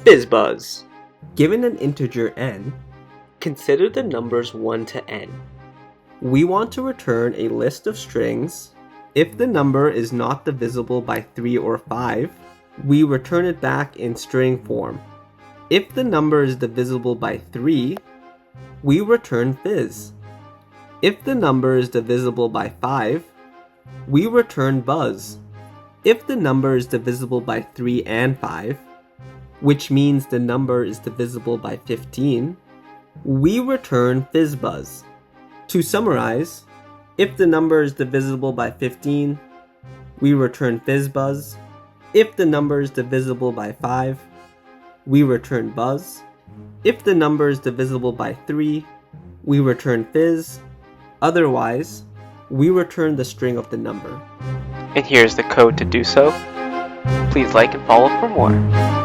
Fizz. Given an integer n, Consider the numbers 1 to n. we want to return a list of strings. If the number is not divisible by 3 or 5, we return it back in string form. If the number is divisible by 3, we return Fizz. If the number is divisible by 5, we return Buzz. If the number is divisible by 3 and 5, which means the number is divisible by 15, we return FizzBuzz. To summarize, if the number is divisible by 15, we return FizzBuzz. If the number is divisible by 5, we return Buzz. If the number is divisible by 3, we return Fizz. Otherwise, we return the string of the number. And here's the code to do so. Please like and follow for more.